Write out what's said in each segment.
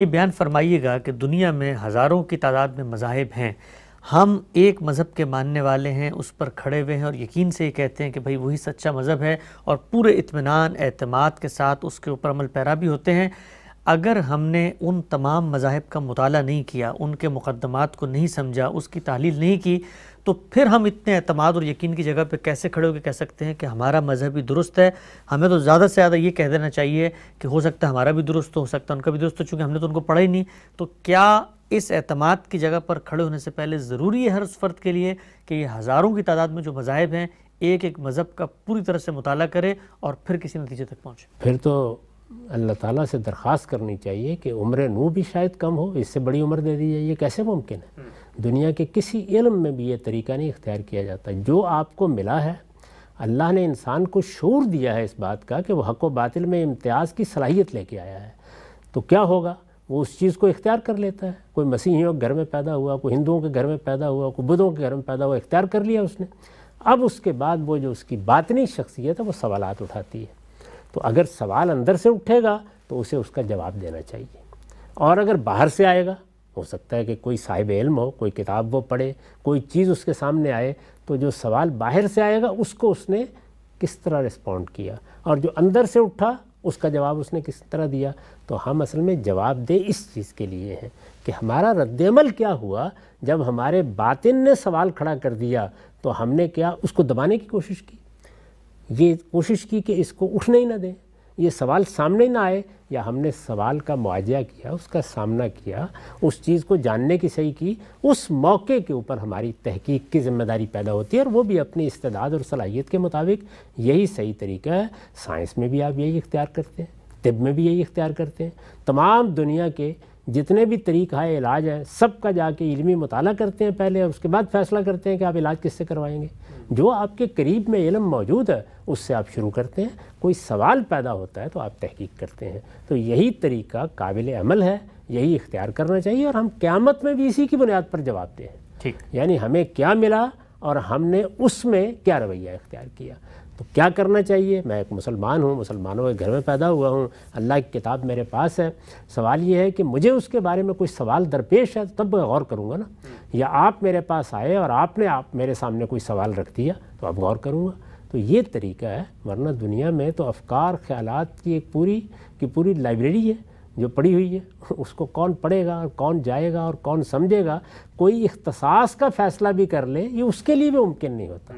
یہ بیان فرمائیے گا کہ دنیا میں ہزاروں کی تعداد میں مذاہب ہیں، ہم ایک مذہب کے ماننے والے ہیں، اس پر کھڑے ہوئے ہیں اور یقین سے یہ کہتے ہیں کہ بھئی وہی سچا مذہب ہے اور پورے اطمینان اعتماد کے ساتھ اس کے اوپر عمل پیرا بھی ہوتے ہیں۔ اگر ہم نے ان تمام مذاہب کا مطالعہ نہیں کیا، ان کے مقدمات کو نہیں سمجھا، اس کی تحلیل نہیں کی، تو پھر ہم اتنے اعتماد اور یقین کی جگہ پہ کیسے کھڑے ہو کے کہہ سکتے ہیں کہ ہمارا مذہب ہی درست ہے؟ ہمیں تو زیادہ سے زیادہ یہ کہہ دینا چاہیے کہ ہو سکتا ہے ہمارا بھی درست ہو سکتا ہے ان کا بھی درست ہو، چونکہ ہم نے تو ان کو پڑھا ہی نہیں۔ تو کیا اس اعتماد کی جگہ پر کھڑے ہونے سے پہلے ضروری ہے ہر اس فرد کے لیے کہ یہ ہزاروں کی تعداد میں جو مذاہب ہیں ایک ایک مذہب کا پوری طرح سے مطالعہ کرے اور پھر کسی نتیجے تک پہنچے؟ پھر تو اللہ تعالیٰ سے درخواست کرنی چاہیے کہ عمر نو بھی شاید کم ہو، اس سے بڑی عمر دے دی جائے۔ یہ کیسے ممکن ہے؟ دنیا کے کسی علم میں بھی یہ طریقہ نہیں اختیار کیا جاتا۔ جو آپ کو ملا ہے، اللہ نے انسان کو شعور دیا ہے اس بات کا کہ وہ حق و باطل میں امتیاز کی صلاحیت لے کے آیا ہے، تو کیا ہوگا؟ وہ اس چیز کو اختیار کر لیتا ہے۔ کوئی مسیحیوں کے گھر میں پیدا ہوا، کوئی ہندوؤں کے گھر میں پیدا ہوا، کوئی بدھوں کے گھر میں پیدا ہوا، اختیار کر لیا اس نے۔ اب اس کے بعد وہ جو اس کی باطنی شخصیت ہے وہ سوالات اٹھاتی ہے، تو اگر سوال اندر سے اٹھے گا تو اسے اس کا جواب دینا چاہیے، اور اگر باہر سے آئے گا، ہو سکتا ہے کہ کوئی صاحب علم ہو، کوئی کتاب وہ پڑھے، کوئی چیز اس کے سامنے آئے، تو جو سوال باہر سے آئے گا اس کو اس نے کس طرح رسپونڈ کیا، اور جو اندر سے اٹھا اس کا جواب اس نے کس طرح دیا۔ تو ہم اصل میں جواب دے اس چیز کے لیے ہیں کہ ہمارا رد عمل کیا ہوا جب ہمارے باطن نے سوال کھڑا کر دیا، تو ہم نے کیا اس کو دبانے کی کوشش کی؟ یہ کوشش کی کہ اس کو اٹھنے ہی نہ دیں، یہ سوال سامنے نہ آئے، یا ہم نے سوال کا مواجہ کیا، اس کا سامنا کیا، اس چیز کو جاننے کی صحیح کی، اس موقع کے اوپر ہماری تحقیق کی ذمہ داری پیدا ہوتی ہے، اور وہ بھی اپنی استعداد اور صلاحیت کے مطابق۔ یہی صحیح طریقہ ہے۔ سائنس میں بھی آپ یہی اختیار کرتے ہیں، طب میں بھی یہی اختیار کرتے ہیں، تمام دنیا کے جتنے بھی طریقہ علاج ہیں سب کا جا کے علمی مطالعہ کرتے ہیں پہلے، اور اس کے بعد فیصلہ کرتے ہیں کہ آپ علاج کس سے کروائیں گے۔ جو آپ کے قریب میں علم موجود ہے اس سے آپ شروع کرتے ہیں، کوئی سوال پیدا ہوتا ہے تو آپ تحقیق کرتے ہیں۔ تو یہی طریقہ قابل عمل ہے، یہی اختیار کرنا چاہیے، اور ہم قیامت میں بھی اسی کی بنیاد پر جواب دیں۔ ٹھیک، یعنی ہمیں کیا ملا اور ہم نے اس میں کیا رویہ اختیار کیا۔ تو کیا کرنا چاہیے؟ میں ایک مسلمان ہوں، مسلمانوں کے گھر میں پیدا ہوا ہوں، اللہ کی کتاب میرے پاس ہے، سوال یہ ہے کہ مجھے اس کے بارے میں کوئی سوال درپیش ہے تب میں غور کروں گا نا، یا آپ میرے پاس آئے اور آپ میرے سامنے کوئی سوال رکھ دیا تو اب غور کروں گا۔ تو یہ طریقہ ہے، ورنہ دنیا میں تو افکار خیالات کی ایک پوری لائبریری ہے جو پڑھی ہوئی ہے، اس کو کون پڑھے گا اور کون جائے گا اور کون سمجھے گا؟ کوئی اختصاص کا فیصلہ بھی کر لے یہ اس کے لیے بھی ممکن نہیں ہوتا۔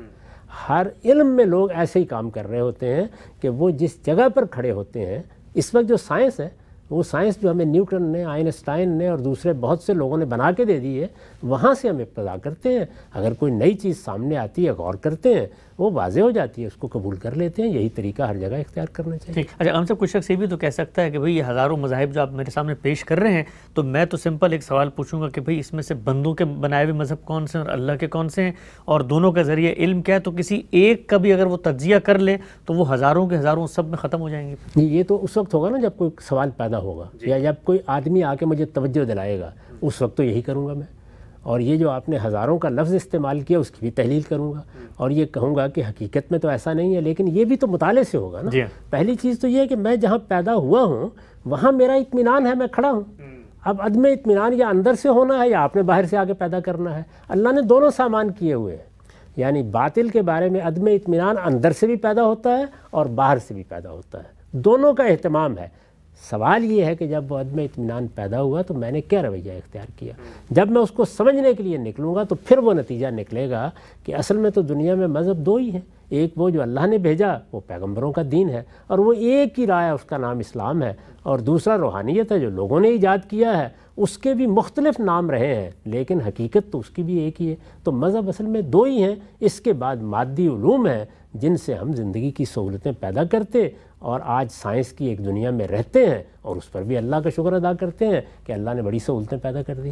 ہر علم میں لوگ ایسے ہی کام کر رہے ہوتے ہیں کہ وہ جس جگہ پر کھڑے ہوتے ہیں، اس وقت جو سائنس ہے، وہ سائنس جو ہمیں نیوٹن نے، آئنسٹائن نے اور دوسرے بہت سے لوگوں نے بنا کے دے دی ہے، وہاں سے ہم ابتدا کرتے ہیں۔ اگر کوئی نئی چیز سامنے آتی ہے، غور کرتے ہیں، وہ واضح ہو جاتی ہے، اس کو قبول کر لیتے ہیں۔ یہی طریقہ ہر جگہ اختیار کرنا چاہیے۔ ٹھیک۔ اچھا، ہم سے کچھ شخص یہ بھی تو کہہ سکتا ہے کہ بھئی یہ ہزاروں مذاہب جو آپ میرے سامنے پیش کر رہے ہیں، تو میں تو سمپل ایک سوال پوچھوں گا کہ بھئی اس میں سے بندوں کے بنائے ہوئے مذہب کون سے ہیں اور اللہ کے کون سے ہیں، اور دونوں کا ذریعہ علم کیا ہے؟ تو کسی ایک کا بھی اگر وہ تجزیہ کر لے تو وہ ہزاروں کے ہزاروں سب میں ختم ہو جائیں گے۔ یہ تو اس وقت ہوگا نا جب کوئی سوال پیدا ہوگا، یا جب کوئی آدمی آ کے مجھے توجہ دلائے گا، اس وقت تو یہی کروں گا میں۔ اور یہ جو آپ نے ہزاروں کا لفظ استعمال کیا اس کی بھی تحلیل کروں گا، اور یہ کہوں گا کہ حقیقت میں تو ایسا نہیں ہے، لیکن یہ بھی تو مطالعے سے ہوگا نا۔ پہلی چیز تو یہ ہے کہ میں جہاں پیدا ہوا ہوں وہاں میرا اطمینان ہے، میں کھڑا ہوں۔ اب عدم اطمینان یا اندر سے ہونا ہے یا آپ نے باہر سے آ کے پیدا کرنا ہے۔ اللہ نے دونوں سامان کیے ہوئے ہیں، یعنی باطل کے بارے میں عدم اطمینان اندر سے بھی پیدا ہوتا ہے اور باہر سے بھی پیدا ہوتا ہے، دونوں کا اہتمام ہے۔ سوال یہ ہے کہ جب وہ عدم اطمینان پیدا ہوا تو میں نے کیا رویہ اختیار کیا۔ جب میں اس کو سمجھنے کے لیے نکلوں گا تو پھر وہ نتیجہ نکلے گا کہ اصل میں تو دنیا میں مذہب دو ہی ہیں، ایک وہ جو اللہ نے بھیجا، وہ پیغمبروں کا دین ہے، اور وہ ایک ہی راہ ہے، اس کا نام اسلام ہے، اور دوسرا روحانیت ہے جو لوگوں نے ایجاد کیا ہے، اس کے بھی مختلف نام رہے ہیں لیکن حقیقت تو اس کی بھی ایک ہی ہے۔ تو مذہب اصل میں دو ہی ہیں، اس کے بعد مادی علوم ہیں جن سے ہم زندگی کی سہولتیں پیدا کرتے اور آج سائنس کی ایک دنیا میں رہتے ہیں، اور اس پر بھی اللہ کا شکر ادا کرتے ہیں کہ اللہ نے بڑی سہولتیں پیدا کر دی۔